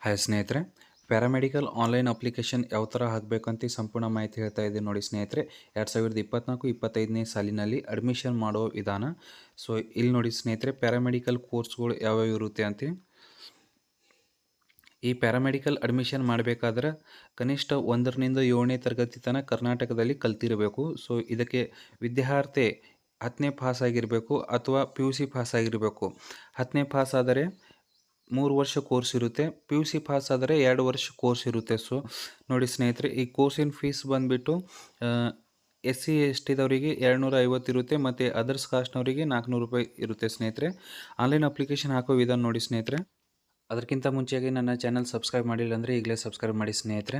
Hi ಸ್ನೇಹಿತರೆ, paramedical online application ಯಾವ ಥರ ಹಾಕಬೇಕಂತ ಸಂಪೂರ್ಣ ಮಾಹಿತಿ ಹೇಳ್ತಾ ಇದ್ದೀನಿ ನೋಡಿ ಸ್ನೇಹಿತರೆ. 2024-25ನೇ ಸಾಲಿನಲ್ಲಿ ಅಡ್ಮಿಷನ್ ಮಾಡೋ ವಿಧಾನ. ಸೊ ಇಲ್ಲಿ ನೋಡಿ ಸ್ನೇಹಿತರೆ, ಪ್ಯಾರಾಮೆಡಿಕಲ್ ಕೋರ್ಸ್ಗಳು ಯಾವ್ಯಾವ ಇರುತ್ತೆ ಅಂತ. ಈ ಪ್ಯಾರಾಮೆಡಿಕಲ್ ಅಡ್ಮಿಷನ್ ಮಾಡಬೇಕಾದ್ರೆ ಕನಿಷ್ಠ 1ರಿಂದ 7ನೇ ತರಗತಿ ತನಕ ಕರ್ನಾಟಕದಲ್ಲಿ ಕಲ್ತಿರಬೇಕು. ಸೊ ಇದಕ್ಕೆ ವಿದ್ಯಾರ್ಥಿ 10ನೇ ಪಾಸ್ ಆಗಿರಬೇಕು ಅಥವಾ PUC ಪಾಸ್ ಆಗಿರಬೇಕು. 10ನೇ ಪಾಸ್ ಆದರೆ 3 ವರ್ಷ ಕೋರ್ಸ್ ಇರುತ್ತೆ, PUC ಪಾಸ್ ಆದರೆ 2 ವರ್ಷ ಕೋರ್ಸ್ ಇರುತ್ತೆ. ಸೊ ನೋಡಿ ಸ್ನೇಹಿತರೆ, ಈ ಕೋರ್ಸಿನ ಫೀಸ್ ಬಂದುಬಿಟ್ಟು SC ST ದವರಿಗೆ 250 ಇರುತ್ತೆ ಮತ್ತು ಅದರ್ಸ್ ಕಾಸ್ಟ್ನವರಿಗೆ 400 ರೂಪಾಯಿ ಇರುತ್ತೆ ಸ್ನೇಹಿತರೆ. ಆನ್ಲೈನ್ ಅಪ್ಲಿಕೇಶನ್ ಹಾಕೋ ವಿಧಾನ ನೋಡಿ ಸ್ನೇಹಿತರೆ. ಅದಕ್ಕಿಂತ ಮುಂಚೆಯಾಗಿ ನನ್ನ ಚಾನಲ್ ಸಬ್ಸ್ಕ್ರೈಬ್ ಮಾಡಿಲ್ಲ ಅಂದರೆ ಈಗಲೇ ಸಬ್ಸ್ಕ್ರೈಬ್ ಮಾಡಿ ಸ್ನೇಹಿತರೆ.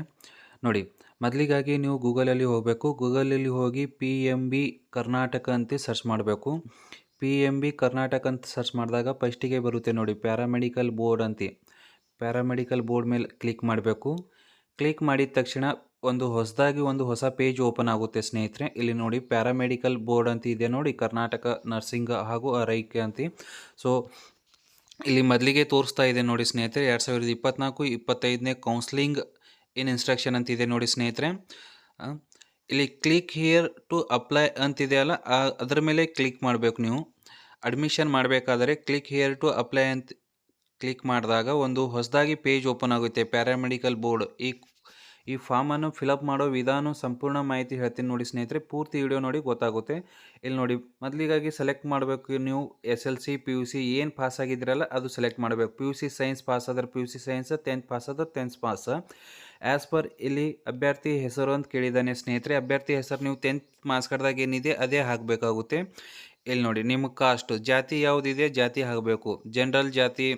ನೋಡಿ, ಮೊದಲಿಗಾಗಿ ನೀವು ಗೂಗಲಲ್ಲಿ ಹೋಗಬೇಕು. ಗೂಗಲಲ್ಲಿ ಹೋಗಿ PMB ಕರ್ನಾಟಕ ಅಂತ ಸರ್ಚ್ ಮಾಡಬೇಕು. PMB ಕರ್ನಾಟಕ ಅಂತ ಸರ್ಚ್ ಮಾಡಿದಾಗ ಫಸ್ಟಿಗೆ ಬರುತ್ತೆ ನೋಡಿ ಪ್ಯಾರಾಮೆಡಿಕಲ್ ಬೋರ್ಡ್ ಅಂತ. ಪ್ಯಾರಾಮೆಡಿಕಲ್ ಬೋರ್ಡ್ ಮೇಲೆ ಕ್ಲಿಕ್ ಮಾಡಬೇಕು. ಕ್ಲಿಕ್ ಮಾಡಿದ ತಕ್ಷಣ ಒಂದು ಹೊಸ ಪೇಜ್ ಓಪನ್ ಆಗುತ್ತೆ ಸ್ನೇಹಿತರೆ. ಇಲ್ಲಿ ನೋಡಿ ಪ್ಯಾರಾಮೆಡಿಕಲ್ ಬೋರ್ಡ್ ಅಂತ ಇದೆ ನೋಡಿ, ಕರ್ನಾಟಕ ನರ್ಸಿಂಗ್ ಹಾಗೂ ಆರೈಕೆ ಅಂತ. ಸೊ ಇಲ್ಲಿ ಮೊದಲಿಗೆ ತೋರಿಸ್ತಾ ಇದೆ ನೋಡಿ ಸ್ನೇಹಿತರೆ, 2024-25ನೇ ಕೌನ್ಸ್ಲಿಂಗ್ ಇನ್ ಇನ್ಸ್ಟ್ರಕ್ಷನ್ ಅಂತಿದೆ ನೋಡಿ ಸ್ನೇಹಿತರೆ. ಇಲ್ಲಿ ಕ್ಲಿಕ್ ಹಿಯರ್ ಟು ಅಪ್ಲೈ ಅಂತಿದೆಯಲ್ಲ, ಅದರ ಮೇಲೆ ಕ್ಲಿಕ್ ಮಾಡಬೇಕು. ನೀವು ಅಡ್ಮಿಷನ್ ಮಾಡಬೇಕಾದರೆ ಕ್ಲಿಕ್ ಹಿಯರ್ ಟು ಅಪ್ಲೈ ಅಂತ ಕ್ಲಿಕ್ ಮಾಡಿದಾಗ ಒಂದು ಹೊಸದಾಗಿ ಪೇಜ್ ಓಪನ್ ಆಗುತ್ತೆ ಪ್ಯಾರಾಮೆಡಿಕಲ್ ಬೋರ್ಡ್. ಈ ಫಾರ್ಮನ್ನು ಫಿಲಪ್ ಮಾಡೋ ವಿಧಾನ ಸಂಪೂರ್ಣ ಮಾಹಿತಿ ಹೇಳ್ತೀನಿ ನೋಡಿ ಸ್ನೇಹಿತರೆ. ಪೂರ್ತಿ ವಿಡಿಯೋ ನೋಡಿ ಗೊತ್ತಾಗುತ್ತೆ. ಇಲ್ಲಿ ನೋಡಿ, ಮೊದಲಿಗಾಗಿ ಸೆಲೆಕ್ಟ್ ಮಾಡಬೇಕು ನೀವು SLC PUC ಏನು ಪಾಸ್ ಆಗಿದ್ದೀರಲ್ಲ ಅದು ಸೆಲೆಕ್ಟ್ ಮಾಡಬೇಕು. PUC ಸೈನ್ಸ್ ಪಾಸ್ ಆದರೆ PUC ಸೈನ್ಸ್, 10th ಪಾಸ್ ಆದರೆ 10th ಪಾಸ್. ಆ್ಯಸ್ ಪರ್ ಇಲ್ಲಿ ಅಭ್ಯರ್ಥಿ ಹೆಸರು ಅಂತ ಕೇಳಿದ್ದಾನೆ ಸ್ನೇಹಿತರೆ. ಅಭ್ಯರ್ಥಿ ಹೆಸರು ನೀವು 10th ಮಾರ್ಕ್ಸ್ ಕಾರ್ಡ್ದಾಗ ಏನಿದೆ ಅದೇ ಹಾಕಬೇಕಾಗುತ್ತೆ. ಇಲ್ಲಿ ನೋಡಿ, ನಿಮ್ಮ ಕಾಸ್ಟ್ ಜಾತಿ ಯಾವುದಿದೆ ಜಾತಿ ಹಾಕಬೇಕು. ಜನರಲ್ ಜಾತಿ,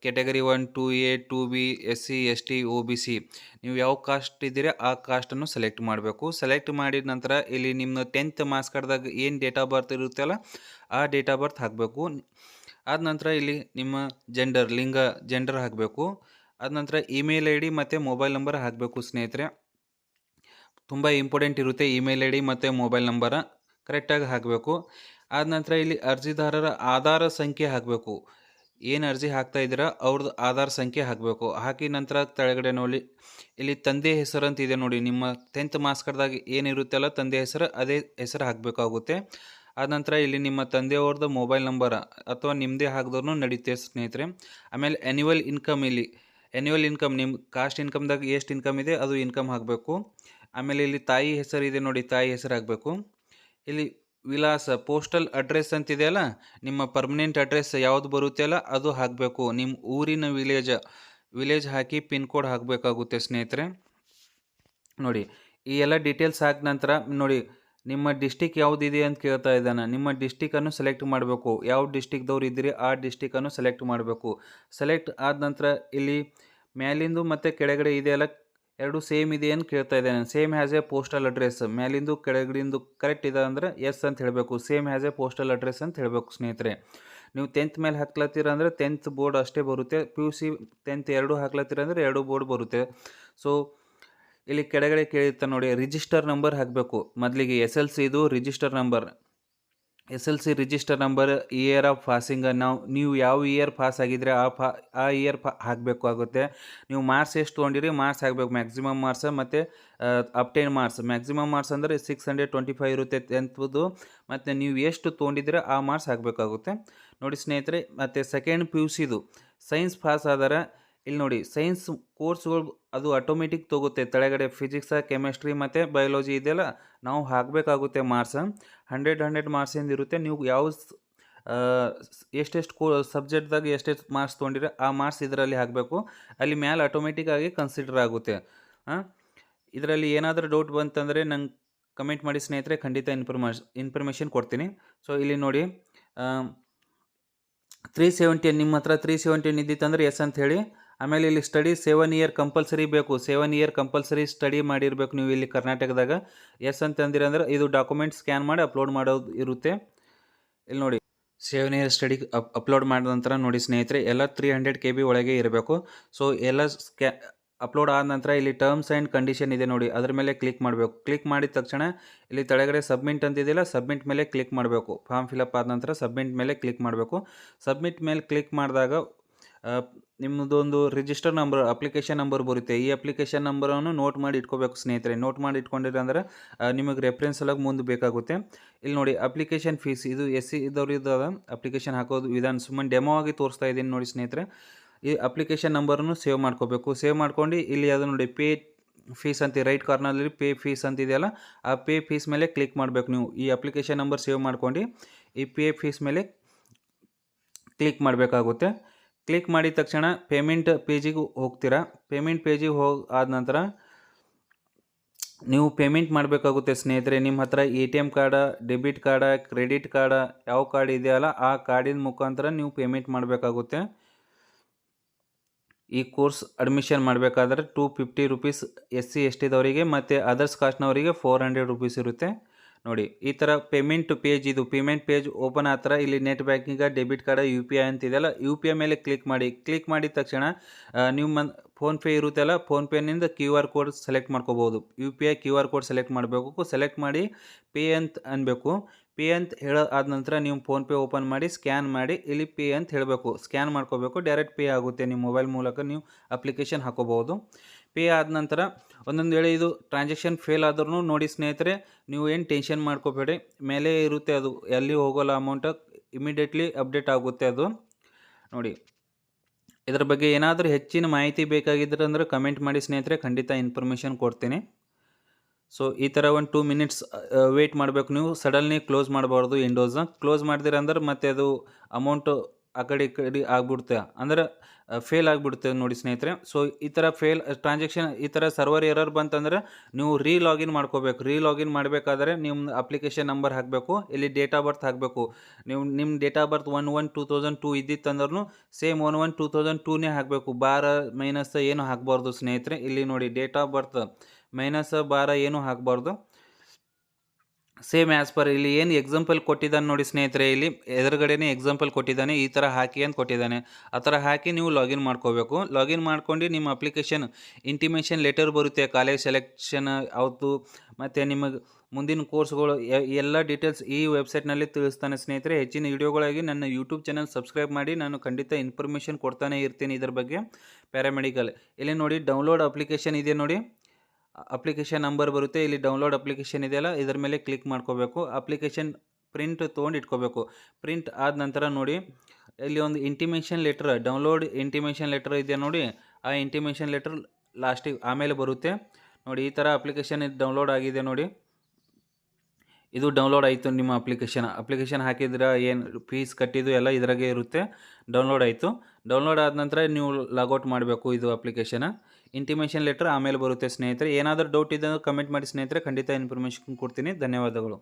category 1, 2A, 2B, SC ST OBC ನೀವು ಯಾವ ಕಾಸ್ಟ್ ಇದ್ದೀರಾ ಆ ಕಾಸ್ಟನ್ನು ಸೆಲೆಕ್ಟ್ ಮಾಡಬೇಕು. ಸೆಲೆಕ್ಟ್ ಮಾಡಿದ ನಂತರ ಇಲ್ಲಿ ನಿಮ್ಮ 10th ಮಾರ್ಕ್ಸ್ ಕಾರ್ಡ್ದಾಗ ಏನು ಡೇಟ್ ಆಫ್ ಬರ್ತ್ ಇರುತ್ತಲ್ಲ ಆ ಡೇಟ್ ಆಫ್ ಬರ್ತ್ ಹಾಕಬೇಕು. ಆದ ನಂತರ ಇಲ್ಲಿ ನಿಮ್ಮ ಜೆಂಡರ್ ಹಾಕಬೇಕು. ಆದ ನಂತರ ಇಮೇಲ್ ID ಮತ್ತು ಮೊಬೈಲ್ ನಂಬರ್ ಹಾಕಬೇಕು ಸ್ನೇಹಿತರೆ. ತುಂಬ ಇಂಪಾರ್ಟೆಂಟ್ ಇರುತ್ತೆ ಇಮೇಲ್ ID ಮತ್ತು ಮೊಬೈಲ್ ನಂಬರ ಕರೆಕ್ಟಾಗಿ ಹಾಕಬೇಕು. ಆದ ನಂತರ ಇಲ್ಲಿ ಅರ್ಜಿದಾರರ ಆಧಾರ ಸಂಖ್ಯೆ ಹಾಕಬೇಕು. ಏನು ಅರ್ಜಿ ಹಾಕ್ತಾ ಇದ್ದೀರಾ ಅವ್ರದ್ದು ಆಧಾರ್ ಸಂಖ್ಯೆ ಹಾಕಬೇಕು. ಹಾಕಿ ನಂತರ ಕೆಳಗಡೆ ನೋಡಿ ಇಲ್ಲಿ ತಂದೆ ಹೆಸರು ಅಂತ ಇದೆ ನೋಡಿ, ನಿಮ್ಮ 10th ಮಾರ್ಕ್ಸ್ ಕಾರ್ಡ್ದಾಗ ಏನಿರುತ್ತಲ್ಲ ತಂದೆ ಹೆಸರು ಅದೇ ಹೆಸರು ಹಾಕಬೇಕಾಗುತ್ತೆ. ಆದ ನಂತರ ಇಲ್ಲಿ ನಿಮ್ಮ ತಂದೆಯವ್ರದ್ದು ಮೊಬೈಲ್ ನಂಬರ್ ಅಥವಾ ನಿಮ್ಮದೇ ಹಾಕಿದವ್ರೂ ನಡೀತೆ ಸ್ನೇಹಿತರೆ. ಆಮೇಲೆ ಆ್ಯನ್ಯುವಲ್ ಇನ್ಕಮ್ ನಿಮ್ಮ ಕಾಸ್ಟ್ ಇನ್ಕಮ್ದಾಗ ಎಷ್ಟು ಇನ್ಕಮ್ ಇದೆ ಅದು ಇನ್ಕಮ್ ಹಾಕಬೇಕು. ಆಮೇಲೆ ಇಲ್ಲಿ ತಾಯಿ ಹೆಸರು ಇದೆ ನೋಡಿ, ತಾಯಿ ಹೆಸರು ಹಾಕಬೇಕು. ಇಲ್ಲಿ ವಿಳಾಸ ಪೋಸ್ಟಲ್ ಅಡ್ರೆಸ್ ಅಂತಿದೆಯಲ್ಲ, ನಿಮ್ಮ ಪರ್ಮನೆಂಟ್ ಅಡ್ರೆಸ್ ಯಾವುದು ಬರುತ್ತೆ ಅಲ್ಲ ಅದು ಹಾಕಬೇಕು. ನಿಮ್ಮ ಊರಿನ ವಿಲೇಜ್ ಹಾಕಿ ಪಿನ್ ಕೋಡ್ ಹಾಕಬೇಕಾಗುತ್ತೆ ಸ್ನೇಹಿತರೆ. ನೋಡಿ, ಈ ಎಲ್ಲ ಡೀಟೇಲ್ಸ್ ಹಾಕಿದ ನಂತರ ನೋಡಿ ನಿಮ್ಮ ಡಿಸ್ಟಿಕ್ ಯಾವುದಿದೆ ಅಂತ ಕೇಳ್ತಾ ಇದ್ದಾನೆ. ನಿಮ್ಮ ಡಿಸ್ಟಿಕನ್ನು ಸೆಲೆಕ್ಟ್ ಮಾಡಬೇಕು. ಯಾವ ಡಿಸ್ಟಿಕ್ದವ್ರು ಇದ್ದೀರಿ ಆ ಡಿಸ್ಟಿಕನ್ನು ಸೆಲೆಕ್ಟ್ ಮಾಡಬೇಕು. ಸೆಲೆಕ್ಟ್ ಆದ ನಂತರ ಇಲ್ಲಿ ಮ್ಯಾಲಿಂದು ಮತ್ತು ಕೆಳಗಡೆ ಇದೆಯಲ್ಲ ಎರಡು ಸೇಮ್ ಇದೆ ಅಂತ ಕೇಳ್ತಾ ಇದ್ದಾನೆ. Same has a postal address, ಮೇಲಿಂದು ಕೆಳಗಡಿಂದು ಕರೆಕ್ಟ್ ಇದೆ ಅಂದರೆ ಎಸ್ ಅಂತ ಹೇಳಬೇಕು. Same has a postal address ಅಂತ ಹೇಳಬೇಕು ಸ್ನೇಹಿತರೆ. ನೀವು 10th ಮೇಲೆ ಹಾಕ್ಲತ್ತೀರ ಅಂದರೆ 10th ಬೋರ್ಡ್ ಅಷ್ಟೇ ಬರುತ್ತೆ. PUC 10th ಎರಡು ಹಾಕ್ಲತ್ತೀರ ಅಂದರೆ 2 ಬೋರ್ಡ್ ಬರುತ್ತೆ. ಸೊ ಇಲ್ಲಿ ಕೆಳಗಡೆ ಕೇಳಿರ್ತಾರೆ ನೋಡಿ, ರಿಜಿಸ್ಟರ್ ನಂಬರ್ ಹಾಕಬೇಕು. ಮೊದಲಿಗೆ SLC ಇದು register number, SLC register number, year of passing, ನೀವು ಯಾವ ಇಯರ್ ಪಾಸ್ ಆಗಿದ್ರೆ ಆ ಇಯರ್ ಹಾಕಬೇಕಾಗುತ್ತೆ. ನೀವು ಮಾರ್ಕ್ಸ್ ಎಷ್ಟು ತೊಗೊಂಡಿರಿ ಮಾರ್ಕ್ಸ್ ಹಾಕಬೇಕು, ಮ್ಯಾಕ್ಸಿಮಮ್ ಮಾರ್ಕ್ಸ್ ಮತ್ತು ಅಪ್ಟೈನ್ ಮಾರ್ಕ್ಸ್. ಮ್ಯಾಕ್ಸಿಮಮ್ ಮಾರ್ಕ್ಸ್ ಅಂದರೆ 625 ಇರುತ್ತೆ 10th, ಮತ್ತು ನೀವು ಎಷ್ಟು ತೊಗೊಂಡಿದ್ದೀರ ಆ ಮಾರ್ಕ್ಸ್ ಹಾಕಬೇಕಾಗುತ್ತೆ ನೋಡಿ ಸ್ನೇಹಿತರೆ. ಮತ್ತು ಸೆಕೆಂಡ್ PUCದು ಸೈನ್ಸ್ ಪಾಸ್ ಆದರೆ ಇಲ್ಲಿ ನೋಡಿ ಸೈನ್ಸ್ ಕೋರ್ಸ್ಗಳು ಅದು ಆಟೋಮೆಟಿಕ್ ತೊಗುತ್ತೆ. ತೆಳಗಡೆ ಫಿಸಿಕ್ಸ್, ಕೆಮಿಸ್ಟ್ರಿ ಮತ್ತು ಬಯಾಲಜಿ ಇದೆಯಲ್ಲ ನಾವು ಹಾಕಬೇಕಾಗುತ್ತೆ ಮಾರ್ಕ್ಸ್. 100 ಮಾರ್ಕ್ಸಿಂದ ಇರುತ್ತೆ. ನೀವು ಯಾವ ಎಷ್ಟೆಷ್ಟು ಸಬ್ಜೆಕ್ಟ್ದಾಗ ಎಷ್ಟೆಷ್ಟು ಮಾರ್ಕ್ಸ್ ತೊಗೊಂಡಿರ ಆ ಮಾರ್ಕ್ಸ್ ಇದರಲ್ಲಿ ಹಾಕಬೇಕು. ಅಲ್ಲಿ ಮೇಲೆ ಆಟೋಮೆಟಿಕ್ಕಾಗಿ ಕನ್ಸಿಡರ್ ಆಗುತ್ತೆ. ಇದರಲ್ಲಿ ಏನಾದರೂ ಡೌಟ್ ಬಂತಂದರೆ ನಂಗೆ ಕಮೆಂಟ್ ಮಾಡಿ ಸ್ನೇಹಿತರೆ, ಖಂಡಿತ ಇನ್ಫಾರ್ಮೇಷನ್ ಕೊಡ್ತೀನಿ. ಸೊ ಇಲ್ಲಿ ನೋಡಿ 370 ನಿಮ್ಮ ಹತ್ರ 370 ಇದ್ದಿತ್ತಂದರೆ ಎಸ್ ಅಂತ ಹೇಳಿ. ಆಮೇಲೆ ಇಲ್ಲಿ ಸ್ಟಡಿ 7 ಇಯರ್ ಕಂಪಲ್ಸರಿ ಬೇಕು. 7 ಇಯರ್ ಕಂಪಲ್ಸರಿ ಸ್ಟಡಿ ಮಾಡಿರಬೇಕು ನೀವು ಇಲ್ಲಿ ಕರ್ನಾಟಕದಾಗ. ಎಸ್ ಅಂತಂದಿರಂದ್ರೆ ಇದು ಡಾಕ್ಯುಮೆಂಟ್ ಸ್ಕ್ಯಾನ್ ಮಾಡಿ ಅಪ್ಲೋಡ್ ಮಾಡೋದು ಇರುತ್ತೆ. ಇಲ್ಲಿ ನೋಡಿ 7 ಇಯರ್ ಸ್ಟಡಿ ಅಪ್ಲೋಡ್ ಮಾಡಿದ ನಂತರ ನೋಡಿ ಸ್ನೇಹಿತರೆ ಎಲ್ಲ 300 KB ಒಳಗೆ ಇರಬೇಕು. ಸೊ ಎಲ್ಲ ಅಪ್ಲೋಡ್ ಆದ ನಂತರ ಇಲ್ಲಿ ಟರ್ಮ್ಸ್ ಆ್ಯಂಡ್ ಕಂಡೀಷನ್ ಇದೆ ನೋಡಿ, ಅದ್ರ ಮೇಲೆ ಕ್ಲಿಕ್ ಮಾಡಬೇಕು. ಕ್ಲಿಕ್ ಮಾಡಿದ ತಕ್ಷಣ ಇಲ್ಲಿ ತೆಳಗಡೆ ಸಬ್ಮಿಟ್ ಅಂತಿದೆಯಲ್ಲ, ಸಬ್ಮಿಟ್ ಮೇಲೆ ಕ್ಲಿಕ್ ಮಾಡಬೇಕು. ಫಾರ್ಮ್ ಫಿಲಪ್ ಆದ ನಂತರ ಸಬ್ಮಿಟ್ ಮೇಲೆ ಕ್ಲಿಕ್ ಮಾಡಬೇಕು. ಸಬ್ಮಿಟ್ ಮೇಲೆ ಕ್ಲಿಕ್ ಮಾಡಿದಾಗ ನಿಮ್ಮದೊಂದು ರಿಜಿಸ್ಟರ್ ನಂಬರ್ ಅಪ್ಲಿಕೇಶನ್ ನಂಬರ್ ಬರುತ್ತೆ. ಈ ಅಪ್ಲಿಕೇಶನ್ ನಂಬರನ್ನು ನೋಟ್ ಮಾಡಿ ಇಟ್ಕೋಬೇಕು ಸ್ನೇಹಿತರೆ. ನೋಟ್ ಮಾಡಿ ಇಟ್ಕೊಂಡಿರಿ ಅಂದ್ರೆ ನಿಮಗೆ ರೆಫರೆನ್ಸ್ ಸಲುವಾಗಿ ಮುಂದೆ ಬೇಕಾಗುತ್ತೆ. ಇಲ್ಲಿ ನೋಡಿ ಅಪ್ಲಿಕೇಶನ್ ಫೀಸ್ ಇದು SC ಇದ್ದವ್ರದ್ದು ಅಪ್ಲಿಕೇಶನ್ ಹಾಕೋದು ವಿಧಾನ ಸುಮ್ಮನೆ ಡೆಮೋ ಆಗಿ ತೋರಿಸ್ತಾ ಇದ್ದೀನಿ ನೋಡಿ ಸ್ನೇಹಿತರೆ. ಈ ಅಪ್ಲಿಕೇಶನ್ ನಂಬರನ್ನು ಸೇವ್ ಮಾಡ್ಕೋಬೇಕು. ಸೇವ್ ಮಾಡ್ಕೊಂಡು ಇಲ್ಲಿ ಅದು ನೋಡಿ ಪೇ ಫೀಸ್ ಅಂತ ರೈಟ್ ಕಾರ್ನರ್ನಲ್ಲಿ ಪೇ ಫೀಸ್ ಅಂತ ಇದೆಯಲ್ಲ, ಆ ಪೇ ಫೀಸ್ ಮೇಲೆ ಕ್ಲಿಕ್ ಮಾಡಬೇಕು. ನೀವು ಈ ಅಪ್ಲಿಕೇಶನ್ ನಂಬರ್ ಸೇವ್ ಮಾಡ್ಕೊಂಡು ಈ ಪೇ ಫೀಸ್ ಮೇಲೆ ಕ್ಲಿಕ್ ಮಾಡಬೇಕಾಗುತ್ತೆ. ಕ್ಲಿಕ್ ಮಾಡಿದ ತಕ್ಷಣ ಪೇಮೆಂಟ್ ಪೇಜಿಗೆ ಹೋಗ್ತೀರಾ. ಪೇಮೆಂಟ್ ಪೇಜಿಗೆ ಆದ ನಂತರ ನೀವು ಪೇಮೆಂಟ್ ಮಾಡಬೇಕಾಗುತ್ತೆ ಸ್ನೇಹಿತರೆ. ನಿಮ್ಮ ಹತ್ರ ATM card, debit card, credit card ಯಾವ ಕಾರ್ಡ್ ಇದೆಯಲ್ಲ ಆ ಕಾರ್ಡಿನ ಮುಖಾಂತರ ನೀವು ಪೇಮೆಂಟ್ ಮಾಡಬೇಕಾಗುತ್ತೆ. ಈ ಕೋರ್ಸ್ ಅಡ್ಮಿಷನ್ ಮಾಡಬೇಕಾದ್ರೆ 250 ರೂಪೀಸ್ SC STದವರಿಗೆ ಮತ್ತು ಅದರ್ಸ್ ಕಾಸ್ಟ್ನವರಿಗೆ 400 ರೂಪೀಸ್ ಇರುತ್ತೆ. ನೋಡಿ ಈ ಥರ ಪೇಮೆಂಟ್ ಪೇಜ್ ಇದು ಪೇಮೆಂಟ್ ಪೇಜ್ ಓಪನ್ ಆ ಥರ ಇಲ್ಲಿ net banking, debit card, UPI ಅಂತಿದೆಯಲ್ಲ, UPI ಮೇಲೆ ಕ್ಲಿಕ್ ಮಾಡಿ. ಕ್ಲಿಕ್ ಮಾಡಿದ ತಕ್ಷಣ ನೀವು ಫೋನ್ಪೇ ಇರುತ್ತಲ್ಲ, ಫೋನ್ಪೇನಿಂದ QR ಕೋಡ್ ಸೆಲೆಕ್ಟ್ ಮಾಡ್ಕೋಬೋದು. UPI QR ಕೋಡ್ ಸೆಲೆಕ್ಟ್ ಮಾಡಬೇಕು. ಸೆಲೆಕ್ಟ್ ಮಾಡಿ ಪೇ ಅಂತ ಅನ್ಬೇಕು. ಪೇ ಅಂತ ಆದ ನಂತರ ನೀವು ಫೋನ್ಪೇ ಓಪನ್ ಮಾಡಿ ಸ್ಕ್ಯಾನ್ ಮಾಡಿ ಇಲ್ಲಿ ಪೇ ಅಂತ ಹೇಳಬೇಕು. ಸ್ಕ್ಯಾನ್ ಮಾಡ್ಕೋಬೇಕು. ಡೈರೆಕ್ಟ್ ಪೇ ಆಗುತ್ತೆ. ನಿಮ್ಮ ಮೊಬೈಲ್ ಮೂಲಕ ನೀವು ಅಪ್ಲಿಕೇಶನ್ ಹಾಕೋಬೋದು. ಪೇ ಆದ ನಂತರ ಒಂದೊಂದು ವೇಳೆ ಇದು ಟ್ರಾನ್ಸಾಕ್ಷನ್ ಫೇಲ್ ಆದ್ರೂ ನೋಡಿ ಸ್ನೇಹಿತರೆ, ನೀವು ಏನು ಟೆನ್ಷನ್ ಮಾಡ್ಕೋಬೇಡಿ. ಮೇಲೆ ಇರುತ್ತೆ ಅದು, ಎಲ್ಲಿ ಹೋಗೋಲ್ಲ ಅಮೌಂಟ್, ಇಮಿಡಿಯೇಟ್ಲಿ ಅಪ್ಡೇಟ್ ಆಗುತ್ತೆ ಅದು. ನೋಡಿ ಇದರ ಬಗ್ಗೆ ಏನಾದರೂ ಹೆಚ್ಚಿನ ಮಾಹಿತಿ ಬೇಕಾಗಿದ್ರೆ ಅಂದರೆ ಕಮೆಂಟ್ ಮಾಡಿ ಸ್ನೇಹಿತರೆ, ಖಂಡಿತ ಇನ್ಫಾರ್ಮೇಷನ್ ಕೊಡ್ತೀನಿ. ಸೊ ಈ ಥರ ಒಂದು 2 ಮಿನಿಟ್ಸ್ ವೆಯ್ಟ್ ಮಾಡಬೇಕು. ನೀವು ಸಡನ್ಲಿ ಕ್ಲೋಸ್ ಮಾಡಬಾರ್ದು ವಿಂಡೋಸ್ನ. ಕ್ಲೋಸ್ ಮಾಡ್ದಿರ ಅಂದ್ರೆ ಮತ್ತೆ ಅದು ಅಮೌಂಟು ಆ ಕಡೆ ಈ ಕಡೆ ಆಗ್ಬಿಡುತ್ತೆ, ಅಂದ್ರೆ ಫೇಲ್ ಆಗಿಬಿಡುತ್ತೆ ನೋಡಿ ಸ್ನೇಹಿತರೆ. ಸೊ ಈ ಥರ ಟ್ರಾನ್ಸಾಕ್ಷನ್ ಈ ಥರ ಸರ್ವರ್ ಎರರ್ ಬಂತಂದ್ರೆ ನೀವು ರೀಲಾಗಿನ್ ಮಾಡ್ಕೋಬೇಕು. ರೀಲಾಗಿನ್ ಮಾಡಬೇಕಾದ್ರೆ ನಿಮ್ಮ ಅಪ್ಲಿಕೇಶನ್ ನಂಬರ್ ಹಾಕಬೇಕು, ಇಲ್ಲಿ ಡೇಟ್ ಆಫ್ ಬರ್ತ್ ಹಾಕಬೇಕು. ನೀವು ನಿಮ್ಮ ಡೇಟ್ ಆಫ್ ಬರ್ತ್ 1/1/2002 ಇದ್ದಿತ್ತಂದ್ರೂ ಸೇಮ್ 1/1/2002ನೇ ಹಾಕಬೇಕು. ಬಾರ ಮೈನಸ್ ಏನು ಹಾಕಬಾರ್ದು ಸ್ನೇಹಿತರೆ. ಇಲ್ಲಿ ನೋಡಿ ಡೇಟ್ ಆಫ್ ಬರ್ತ್ ಮೈನಸ್ ಬಾರ ಏನು ಹಾಕಬಾರ್ದು. ಸೇಮ್ ಆ್ಯಸ್ ಪರ್ ಇಲ್ಲಿ ಏನು ಎಕ್ಸಾಂಪಲ್ ಕೊಟ್ಟಿದ್ದಾನೆ ನೋಡಿ ಸ್ನೇಹಿತರೆ, ಇಲ್ಲಿ ಎದುರುಗಡೆನೇ ಎಕ್ಸಾಂಪಲ್ ಕೊಟ್ಟಿದ್ದಾನೆ, ಈ ಥರ ಹಾಕಿ ಅಂತ ಕೊಟ್ಟಿದ್ದಾನೆ. ಆ ಥರ ಹಾಕಿ ನೀವು ಲಾಗಿನ್ ಮಾಡ್ಕೋಬೇಕು. ಲಾಗಿನ್ ಮಾಡ್ಕೊಂಡು ನಿಮ್ಮ ಅಪ್ಲಿಕೇಶನ್ ಇಂಟಿಮೇಷನ್ ಲೆಟರ್ ಬರುತ್ತೆ, ಕಾಲೇಜ್ ಸೆಲೆಕ್ಷನ್ ಯಾವುದು ಮತ್ತು ನಿಮಗೆ ಮುಂದಿನ ಕೋರ್ಸ್ಗಳು ಎಲ್ಲ ಡೀಟೇಲ್ಸ್ ಈ ವೆಬ್ಸೈಟ್ನಲ್ಲಿ ತಿಳಿಸ್ತಾನೆ ಸ್ನೇಹಿತರೆ. ಹೆಚ್ಚಿನ ವಿಡಿಯೋಗಳಾಗಿ ನನ್ನ ಯೂಟ್ಯೂಬ್ ಚಾನಲ್ ಸಬ್ಸ್ಕ್ರೈಬ್ ಮಾಡಿ. ನಾನು ಖಂಡಿತ ಇನ್ಫಾರ್ಮೇಷನ್ ಕೊಡ್ತಾನೆ ಇರ್ತೀನಿ ಇದ್ರ ಬಗ್ಗೆ. ಪ್ಯಾರಾಮೆಡಿಕಲ್ ಇಲ್ಲಿ ನೋಡಿ ಡೌನ್ಲೋಡ್ ಅಪ್ಲಿಕೇಶನ್ ಇದೆ ನೋಡಿ, ಅಪ್ಲಿಕೇಶನ್ ನಂಬರ್ ಬರುತ್ತೆ. ಇಲ್ಲಿ ಡೌನ್ಲೋಡ್ ಅಪ್ಲಿಕೇಶನ್ ಇದೆಯಲ್ಲ, ಇದರ ಮೇಲೆ ಕ್ಲಿಕ್ ಮಾಡ್ಕೋಬೇಕು. ಅಪ್ಲಿಕೇಶನ್ ಪ್ರಿಂಟ್ ತೊಗೊಂಡು ಇಟ್ಕೋಬೇಕು. ಪ್ರಿಂಟ್ ಆದ ನಂತರ ನೋಡಿ ಇಲ್ಲಿ ಒಂದು intimation letter, download intimation letter ಇದೆ ನೋಡಿ, ಆ ಇಂಟಿಮೇಷನ್ ಲೆಟರ್ ಲಾಸ್ಟಿಗೆ ಆಮೇಲೆ ಬರುತ್ತೆ ನೋಡಿ. ಈ ಥರ ಅಪ್ಲಿಕೇಶನ್ ಡೌನ್ಲೋಡ್ ಆಗಿದೆ ನೋಡಿ, ಇದು ಡೌನ್ಲೋಡ್ ಆಯಿತು ನಿಮ್ಮ ಅಪ್ಲಿಕೇಶನ್ ಹಾಕಿದ್ರೆ ಏನು ಫೀಸ್ ಕಟ್ಟಿದ್ದು ಎಲ್ಲ ಇದ್ರಾಗೆ ಇರುತ್ತೆ. ಡೌನ್ಲೋಡ್ ಆಯಿತು. ಡೌನ್ಲೋಡ್ ಆದ ನಂತರ ನೀವು ಲಾಗೌಟ್ ಮಾಡಬೇಕು. ಇದು ಅಪ್ಲಿಕೇಶನ್ ಇಂಟಿಮೇಷನ್ ಲೆಟರ್ ಆಮೇಲೆ ಬರುತ್ತೆ ಸ್ನೇಹಿತರೆ. ಏನಾದರೂ ಡೌಟ್ ಇದ್ದರೆ ಕಮೆಂಟ್ ಮಾಡಿ ಸ್ನೇಹಿತರೆ, ಖಂಡಿತ ಇನ್ಫಾರ್ಮೇಷನ್ ಕೊಡ್ತೀನಿ. ಧನ್ಯವಾದಗಳು.